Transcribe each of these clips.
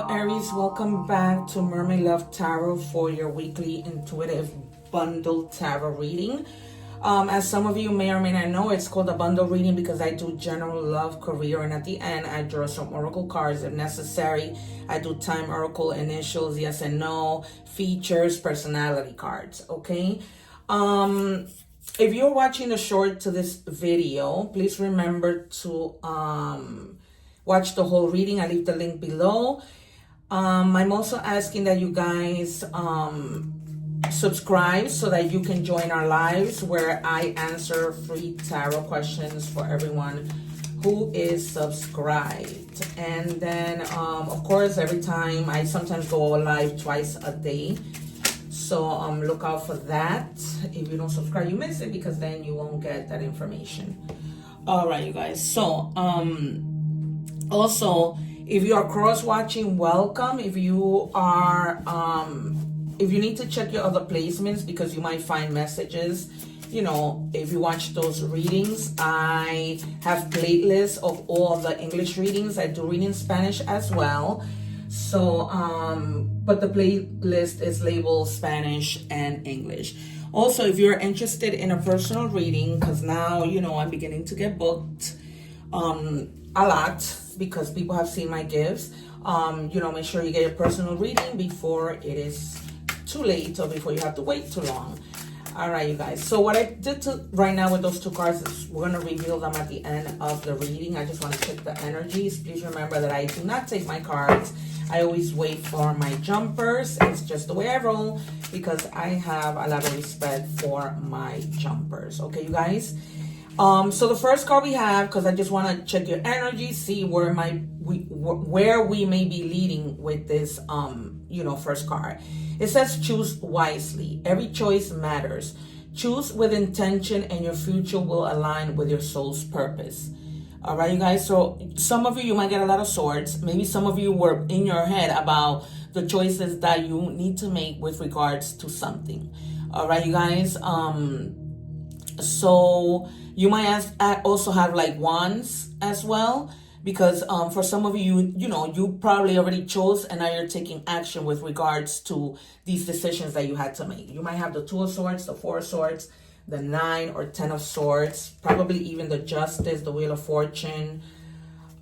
Aries, welcome back to Mermaid Love Tarot for your weekly intuitive bundle tarot reading. As some of you may or may not know, it's called a bundle reading because I do general love, career, and at the end I draw some oracle cards if necessary. I do time oracle, initials, yes and no, features, personality cards. Okay. If you're watching the short to this video, please remember to watch the whole reading. I leave the link below. I'm also asking that you guys subscribe so that you can join our lives where I answer free tarot questions for everyone who is subscribed. And then, of course, every time I sometimes go live twice a day. So look out for that. If you don't subscribe, you miss it because then you won't get that information. All right, you guys. So, also, if you are cross-watching, welcome. If you are, if you need to check your other placements because you might find messages, you know, if you watch those readings, I have playlists of all of the English readings. I do read in Spanish as well. So, but the playlist is labeled Spanish and English. Also, if you're interested in a personal reading, because now, you know, I'm beginning to get booked a lot because people have seen my gifts. You know, make sure you get your personal reading before it is too late or before you have to wait too long. All right, you guys. So what I did right now with those two cards is we're going to reveal them at the end of the reading. I just want to check the energies. Please remember that I do not take my cards. I always wait for my jumpers. It's just the way I roll because I have a lot of respect for my jumpers. Okay, you guys? So the first card we have, because I just want to check your energy, see where we may be leading with this, you know, first card. It says choose wisely. Every choice matters. Choose with intention and your future will align with your soul's purpose. All right, you guys. So some of you might get a lot of swords. Maybe some of you were in your head about the choices that you need to make with regards to something. All right, you guys. So you might also have like wands as well, because for some of you, you know, you probably already chose and now you're taking action with regards to these decisions that you had to make. You might have the Two of Swords, the Four of Swords, the 9 or 10 of Swords, probably even the Justice, the Wheel of Fortune,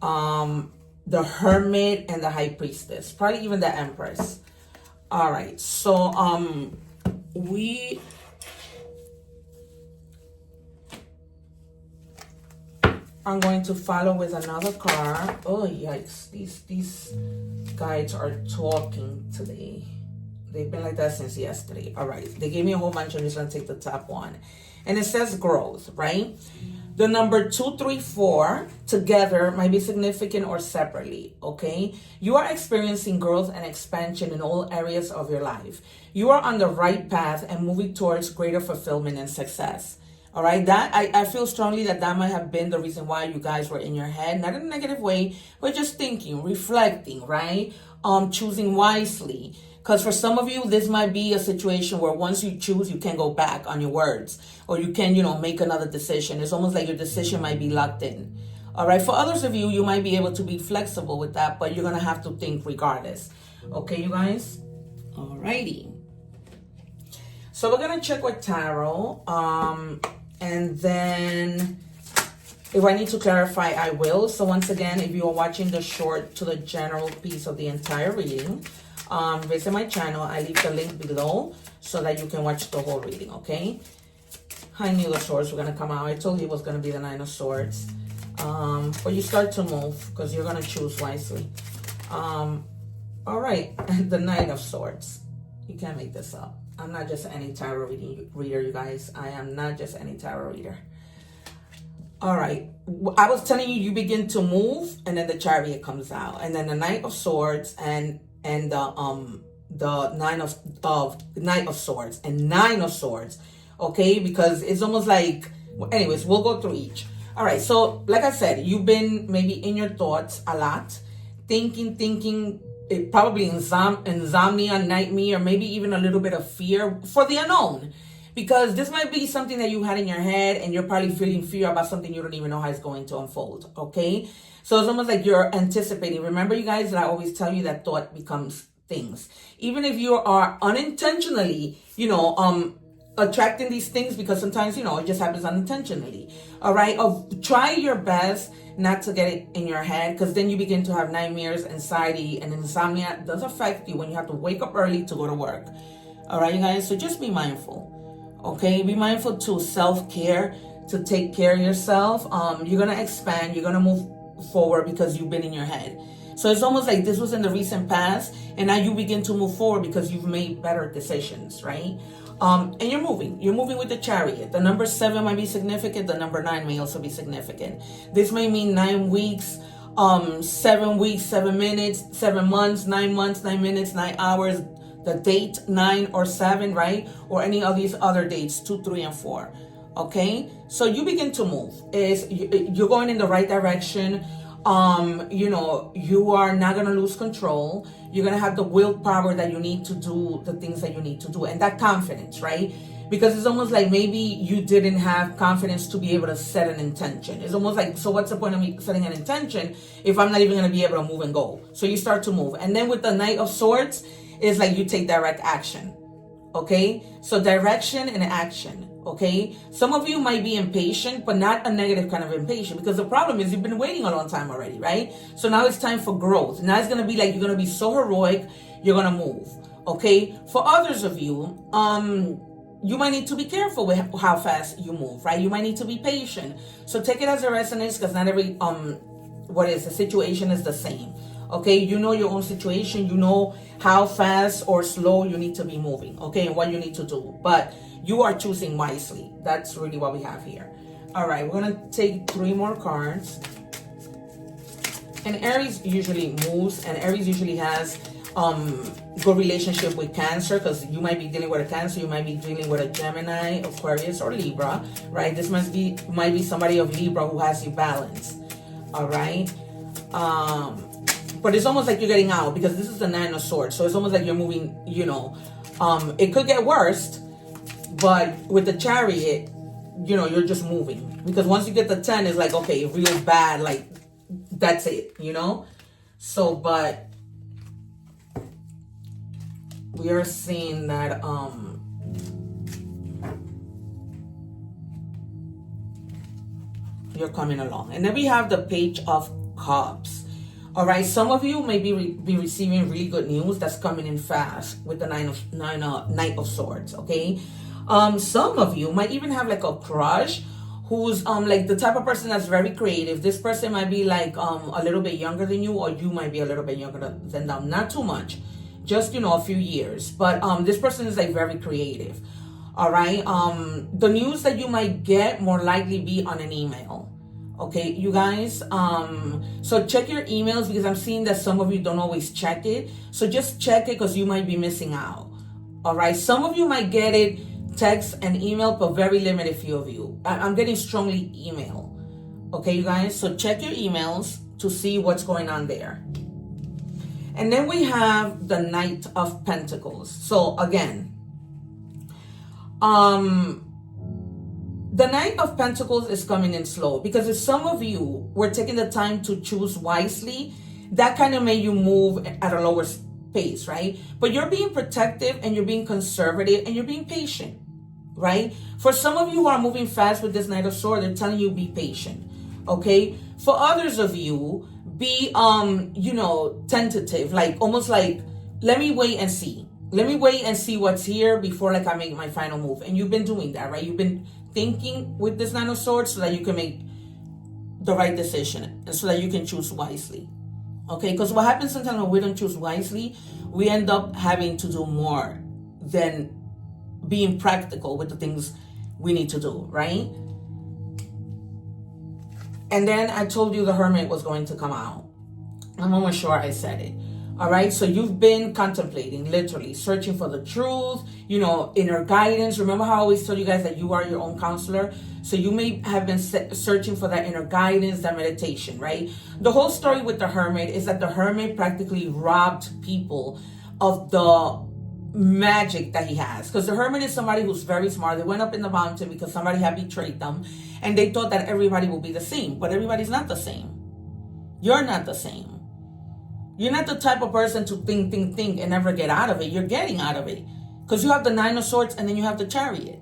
the Hermit, and the High Priestess, probably even the Empress. All right, so I'm going to follow with another card. Oh, yikes. These guides are talking today. They've been like that since yesterday. All right. They gave me a whole bunch. I'm just going to take the top one. And it says growth, right? The number 2, 3, 4 together might be significant or separately, okay? You are experiencing growth and expansion in all areas of your life. You are on the right path and moving towards greater fulfillment and success. All right, that I feel strongly that might have been the reason why you guys were in your head, not in a negative way, but just thinking, reflecting, right? Choosing wisely. Because for some of you, this might be a situation where once you choose, you can't go back on your words, or you can, you know, make another decision. It's almost like your decision might be locked in. All right, for others of you, you might be able to be flexible with that, but you're going to have to think regardless. Okay, you guys? All righty. So we're going to check with tarot. And then if I need to clarify, I will. So once again, if you are watching the short to the general piece of the entire reading, visit my channel. I leave the link below so that you can watch the whole reading, okay? I knew the swords were going to come out. I told you it was going to be the 9 of Swords. But you start to move because you're going to choose wisely. All right, the 9 of Swords. You can't make this up. I'm not just any tarot reader, you guys. I am not just any tarot reader. All right. I was telling you, you begin to move, and then the Chariot comes out, and then the Knight of Swords, and the Knight of Swords, and 9 of Swords. Okay, because it's almost like. Anyways, we'll go through each. All right. So, like I said, you've been maybe in your thoughts a lot, thinking. It probably insomnia, nightmare, or maybe even a little bit of fear for the unknown. because this might be something that you had in your head and you're probably feeling fear about something you don't even know how it's going to unfold, okay? So it's almost like you're anticipating. Remember, you guys, that I always tell you that thought becomes things. Even if you are unintentionally, attracting these things, because sometimes, it just happens unintentionally. All right. Try your best not to get it in your head, because then you begin to have nightmares, anxiety, and insomnia does affect you when you have to wake up early to go to work. All right, you guys. So just be mindful. Okay. Be mindful to self-care, to take care of yourself. You're going to expand. You're going to move forward because you've been in your head. So it's almost like this was in the recent past, and now you begin to move forward because you've made better decisions, right? And you're moving with the Chariot. The number 7 might be significant. The number 9 may also be significant. This may mean 9 weeks, 7 weeks, 7 minutes, 7 months, 9 minutes, 9 hours. The date 9 or 7, right? Or any of these other dates, 2, 3, and 4. Okay, so you begin to move. You're going in the right direction. You are not going to lose control. You're going to have the willpower that you need to do the things that you need to do, and that confidence, right? Because it's almost like maybe you didn't have confidence to be able to set an intention. It's almost like, so what's the point of me setting an intention if I'm not even going to be able to move and go? So you start to move. And then with the Knight of Swords, it's like you take direct action. Okay, so direction and action. Okay, some of you might be impatient, but not a negative kind of impatient, because the problem is you've been waiting a long time already, right? So now it's time for growth. Now it's going to be like, you're going to be so heroic, you're going to move. Okay, for others of you, you might need to be careful with how fast you move, right? You might need to be patient. So take it as a resonance, because not every the situation is the same. Okay, you know your own situation, you know how fast or slow you need to be moving, okay, and what you need to do. But you are choosing wisely. That's really what we have here. All right, we're gonna take 3 more cards. And Aries usually moves, and Aries usually has good relationship with Cancer, because you might be dealing with a Cancer, you might be dealing with a Gemini, Aquarius, or Libra, right? This might be somebody of Libra who has you balanced. All right. But it's almost like you're getting out, because this is the 9 of Swords. So it's almost like you're moving, it could get worse, but with the Chariot, you're just moving. Because once you get the 10, it's like, okay, real bad, like, that's it, So, but we are seeing that, you're coming along. And then we have the Page of Cups. All right, some of you may be receiving really good news that's coming in fast with the Knight of Swords, okay? Some of you might even have like a crush who's like the type of person that's very creative. This person might be like a little bit younger than you, or you might be a little bit younger than them. Not too much, just a few years. But this person is like very creative. All right, the news that you might get more likely be on an email. Okay, you guys, so check your emails, because I'm seeing that some of you don't always check it. So just check it, because you might be missing out. All right, some of you might get it text and email, but very limited few of you. I'm getting strongly email. Okay, you guys, so check your emails to see what's going on there. And then we have the Knight of Pentacles. So again, the Knight of Pentacles is coming in slow, because if some of you were taking the time to choose wisely, that kind of made you move at a lower pace, right? But you're being protective, and you're being conservative, and you're being patient, right? For some of you who are moving fast with this Knight of Swords, they're telling you be patient, okay? For others of you, be, tentative, like almost like, let me wait and see. Let me wait and see what's here before like I make my final move. And you've been doing that, right? You've been thinking with this Nine of Swords so that you can make the right decision and so that you can choose wisely. Okay, because what happens sometimes when we don't choose wisely, we end up having to do more than being practical with the things we need to do, right? And then I told you the Hermit was going to come out. I'm almost sure I said it. All right, so you've been contemplating, literally searching for the truth, inner guidance. Remember how I always tell you guys that you are your own counselor? So you may have been searching for that inner guidance, that meditation, right? The whole story with the Hermit is that the Hermit practically robbed people of the magic that he has. Because the hermit is somebody who's very smart. They went up in the mountain because somebody had betrayed them. And they thought that everybody will be the same. But everybody's not the same. You're not the same. You're not the type of person to think and never get out of it. You're getting out of it. Because you have the Nine of Swords and then you have the Chariot.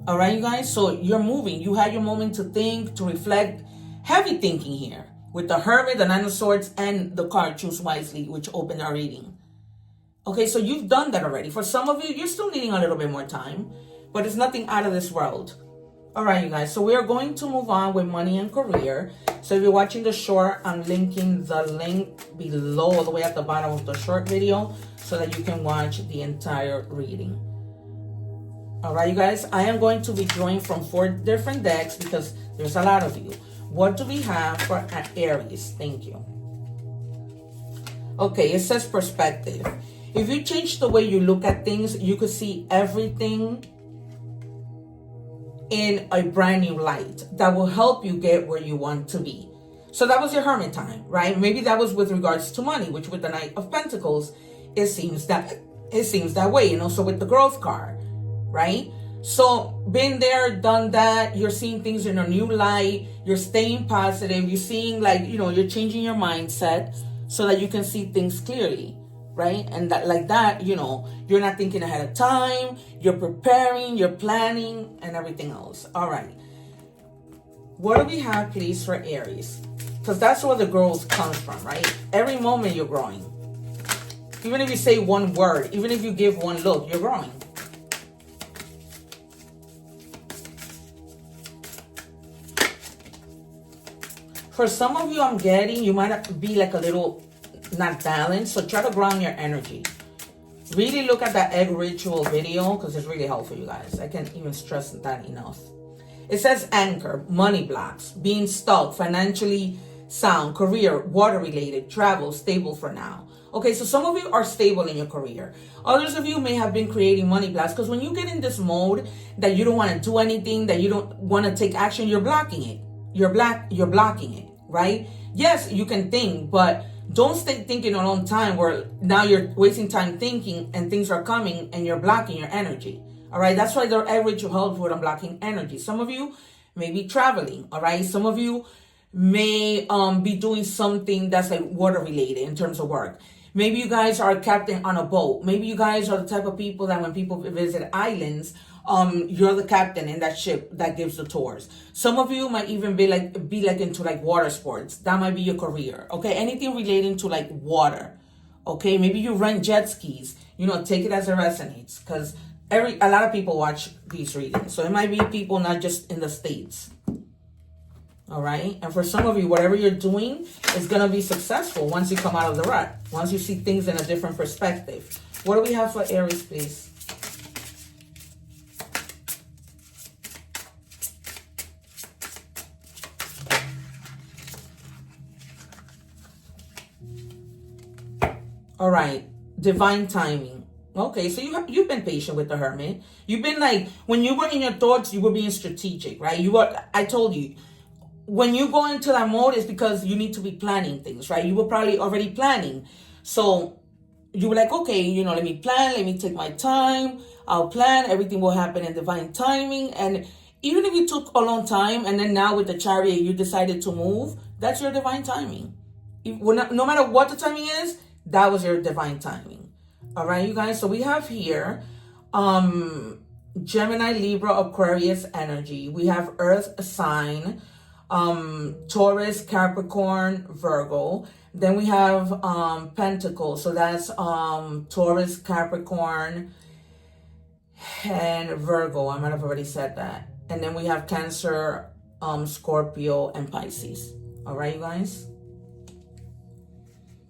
All right, you guys? So you're moving. You had your moment to think, to reflect. Heavy thinking here. With the Hermit, the Nine of Swords, and the card Choose Wisely, which opened our reading. Okay, so you've done that already. For some of you, you're still needing a little bit more time. But it's nothing out of this world. All right, you guys. So we are going to move on with money and career. So if you're watching the short, I'm linking the link below, all the way at the bottom of the short video, so that you can watch the entire reading. All right, you guys. I am going to be drawing from 4 different decks because there's a lot of you. What do we have for Aries? Thank you. Okay, it says perspective. If you change the way you look at things, you could see everything in a brand new light that will help you get where you want to be. So that was your hermit time, right? Maybe that was with regards to money, which with the Knight of Pentacles, it seems that way, and also with the growth card, right? So been there, done that. You're seeing things in a new light. You're staying positive. You're seeing, like, you know, you're changing your mindset so that you can see things clearly, right? And that, like that, you know, you're not thinking ahead of time. You're preparing, you're planning, and everything else. All right. What do we have, please, for Aries? Because that's where the growth comes from, right? Every moment you're growing. Even if you say one word, even if you give one look, you're growing. For some of you, I'm getting, you might be like a little not balanced. So try to ground your energy. Really look at that egg ritual video because it's really helpful, you guys. I can't even stress that enough. It says anchor, money blocks, being stuck, financially sound, career, water related, travel, stable for now. Okay, so some of you are stable in your career. Others of you may have been creating money blocks because when you get in this mode that you don't want to do anything, that you don't want to take action, you're blocking it. You're blocking it, right? Yes, you can think, but don't stay thinking a long time where now you're wasting time thinking and things are coming and you're blocking your energy. All right, that's why the average helps with unblocking energy. Some of you may be traveling, all right? Some of you may be doing something that's like water related in terms of work. Maybe you guys are a captain on a boat. Maybe you guys are the type of people that when people visit islands, you're the captain in that ship that gives the tours. Some of you might even be like into like water sports. That might be your career. Okay, anything relating to like water. Okay, maybe you rent jet skis. You know, take it as it resonates, because a lot of people watch these readings. So it might be people not just in the States. All right, and for some of you, whatever you're doing is gonna be successful once you come out of the rut. Once you see things in a different perspective. What do we have for Aries, please? All right, divine timing. Okay, so you've been patient with the Hermit. You've been like, when you were in your thoughts, you were being strategic, right? I told you, when you go into that mode, it's because you need to be planning things, right? You were probably already planning. So you were like, okay, you know, let me plan, let me take my time. I'll plan, everything will happen in divine timing. And even if it took a long time, and then now with the Chariot, you decided to move, that's your divine timing. No matter what the timing is, that was your divine timing. All right, you guys. So we have here Gemini, Libra, Aquarius energy. We have Earth sign, Taurus, Capricorn, Virgo. Then we have Pentacles. So that's Taurus, Capricorn, and Virgo. I might have already said that. And then we have Cancer, Scorpio, and Pisces. All right, you guys.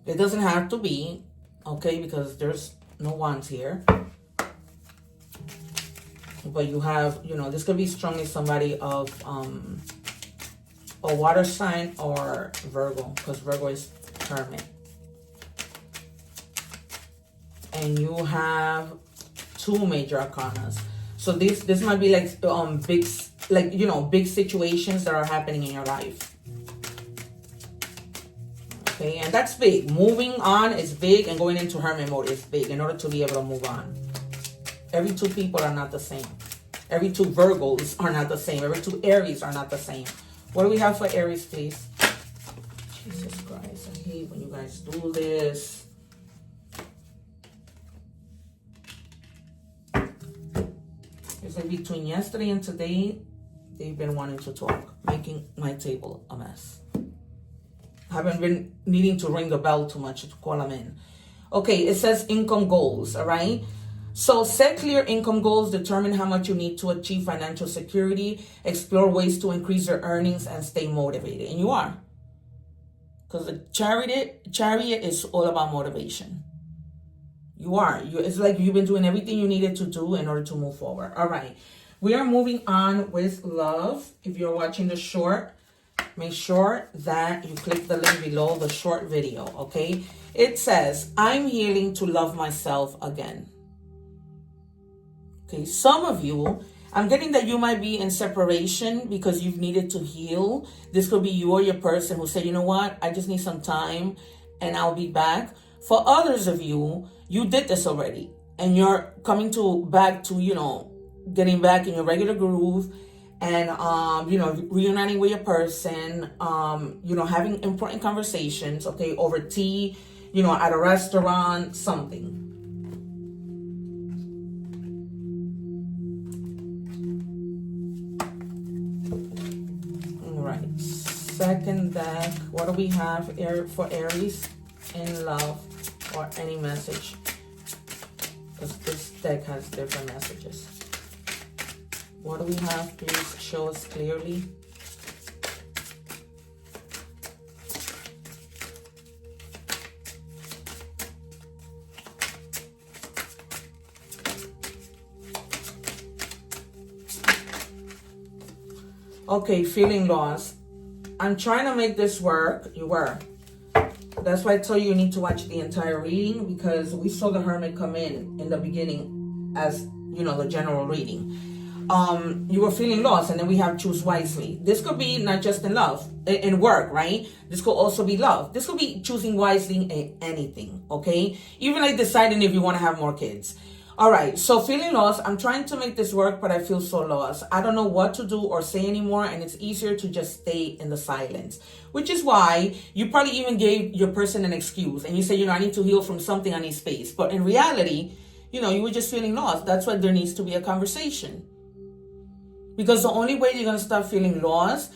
It doesn't have to be, okay, because there's no wands here. But you have, you know, this could be strongly somebody of a water sign or Virgo, because Virgo is Hermit. And you have 2 major arcanas. So this might be like big, like, you know, big situations that are happening in your life. Okay, and that's big. Moving on is big, and going into hermit mode is big in order to be able to move on. Every two people are not the same. Every two Virgos are not the same. Every two Aries are not the same. What do we have for Aries, please? Jesus Christ, I hate when you guys do this. It's like between yesterday and today, they've been wanting to talk, making my table a mess. I haven't been needing to ring the bell too much to call them in. Okay, it says income goals, all right? So set clear income goals, determine how much you need to achieve financial security, explore ways to increase your earnings, and stay motivated. And you are. Because the chariot is all about motivation. You are. It's like you've been doing everything you needed to do in order to move forward. All right. We are moving on with love. If you're watching the short, make sure that you click the link below the short video, okay? It says, I'm healing to love myself again. Okay, some of you, I'm getting that you might be in separation because you've needed to heal. This could be you or your person who said, you know what, I just need some time and I'll be back. For others of you, you did this already and you're coming back to, getting back in your regular groove and, reuniting with your person, having important conversations, okay, over tea, at a restaurant, something. Second deck, what do we have for Aries in love or any message? Because this deck has different messages. What do we have? Please show us clearly. Okay, feeling lost. I'm trying to make this work. You were. That's why I told you need to watch the entire reading, because we saw the Hermit come in the beginning as, the general reading. You were feeling lost, and then we have choose wisely. This could be not just in love, in work, right? This could also be love. This could be choosing wisely in anything, okay? Even like deciding if you want to have more kids. All right, so feeling lost, I'm trying to make this work, but I feel so lost. I don't know what to do or say anymore, and it's easier to just stay in the silence, which is why you probably even gave your person an excuse, and you say, I need to heal from something, I need space. But in reality, you were just feeling lost. That's why there needs to be a conversation. Because the only way you're going to stop feeling lost,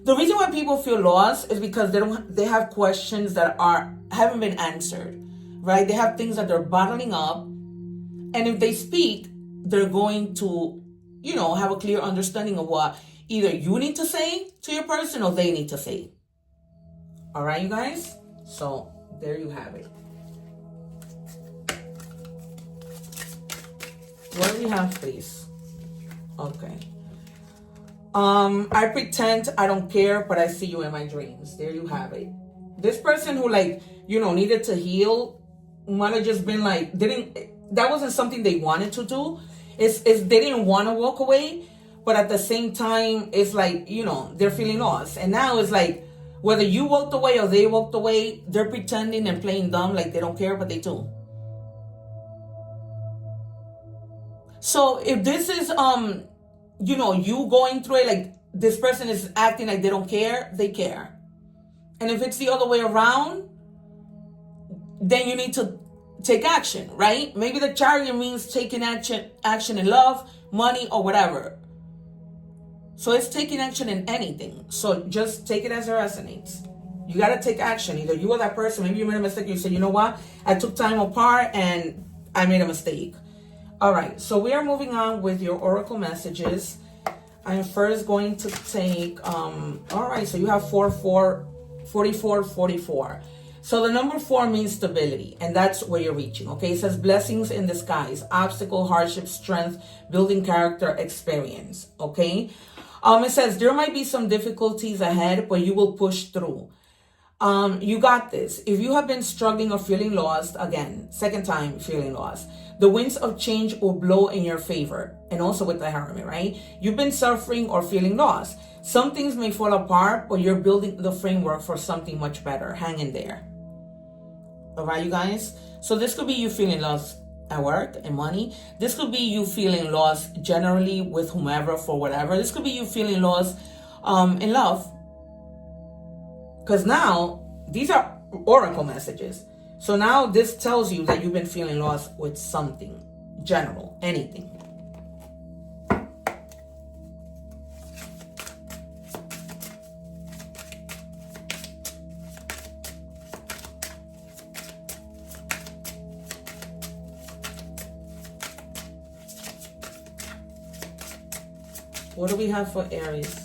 the reason why people feel lost is because they have questions that haven't been answered, right? They have things that they're bottling up. And if they speak, they're going to, have a clear understanding of what either you need to say to your person or they need to say. All right, you guys? So there you have it. What do we have, please? Okay. I pretend I don't care, but I see you in my dreams. There you have it. This person who needed to heal might have just been that wasn't something they wanted to do. It's they didn't want to walk away, but at the same time, it's they're feeling lost. And now it's whether you walked away or they walked away, they're pretending and playing dumb like they don't care, but they do. So if this is, you going through it, this person is acting like they don't care, they care. And if it's the other way around, then you need to take action, right? Maybe the Chariot means taking action in love, money, or whatever. So it's taking action in anything. So just take it as it resonates. You got to take action. Either you or that person, maybe you made a mistake. You said, you know what? I took time apart and I made a mistake. All right. So we are moving on with your oracle messages. I'm first going to take, all right. So you have 44, 44. So the number 4 means stability, and that's where you're reaching, okay? It says blessings in disguise, obstacle, hardship, strength, building character, experience, okay? It says there might be some difficulties ahead, but you will push through. You got this. If you have been struggling or feeling lost, again, second time feeling lost, the winds of change will blow in your favor. And also with the Hermit, right? You've been suffering or feeling lost. Some things may fall apart, but you're building the framework for something much better. Hang in there. All right, you guys. So this could be you feeling lost at work and money. This could be you feeling lost generally with whomever for whatever. This could be you feeling lost in love. Because now these are oracle messages. So now this tells you that you've been feeling lost with something general, anything. What do we have for Aries?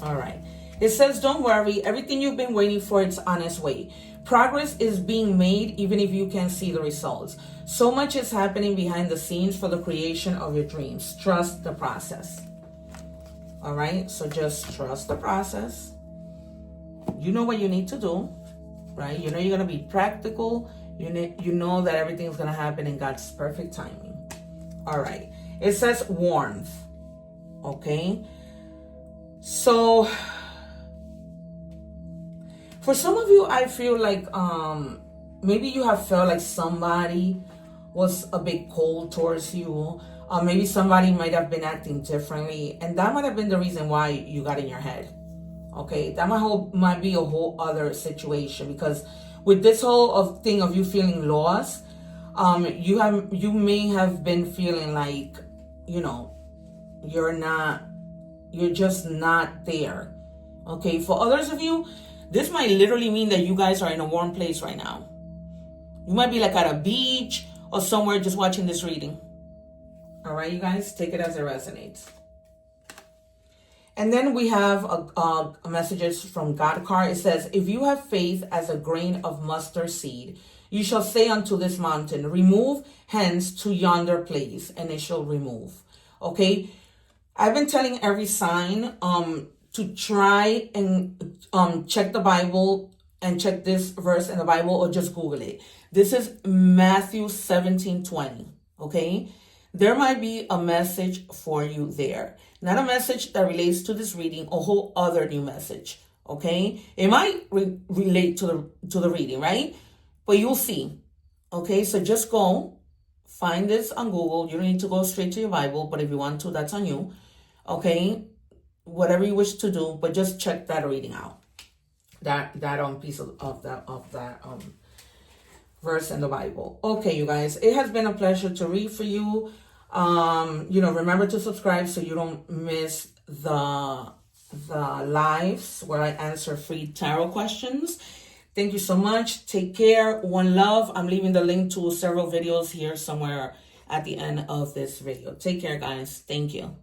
All right. It says, don't worry. Everything you've been waiting for, it's on its way. Progress is being made even if you can't see the results. So much is happening behind the scenes for the creation of your dreams. Trust the process. All right. So just trust the process. You know what you need to do, right? You know you're going to be practical. You know that everything's going to happen in God's perfect timing. All right. It says warmth. Okay. So for some of you, I feel like maybe you have felt like somebody was a bit cold towards you. Maybe somebody might have been acting differently, and that might have been the reason why you got in your head. Okay, that might be a whole other situation, because with this whole thing of you feeling lost, you may have been feeling like, you know, you're just not there. Okay, for others of you, this might literally mean that you guys are in a warm place right now. You might be like at a beach or somewhere just watching this reading. All right, you guys, take it as it resonates. And then we have a messages from God card. It says, if you have faith as a grain of mustard seed, you shall say unto this mountain, remove hence to yonder place, and it shall remove. Okay, I've been telling every sign to try and check the Bible and check this verse in the Bible, or just Google it. This is Matthew 17:20. Okay, there might be a message for you there. Not a message that relates to this reading, a whole other new message. Okay, it might relate to the reading, right? But you'll see. Okay, so just go find this on Google. You don't need to go straight to your Bible, but if you want to, that's on you. Okay, whatever you wish to do, but just check that reading out. That piece of that verse in the Bible. Okay, you guys, it has been a pleasure to read for you. Remember to subscribe so you don't miss the lives where I answer free tarot questions. Thank you so much. Take care. One love. I'm leaving the link to several videos here somewhere at the end of this video. Take care, guys. Thank you.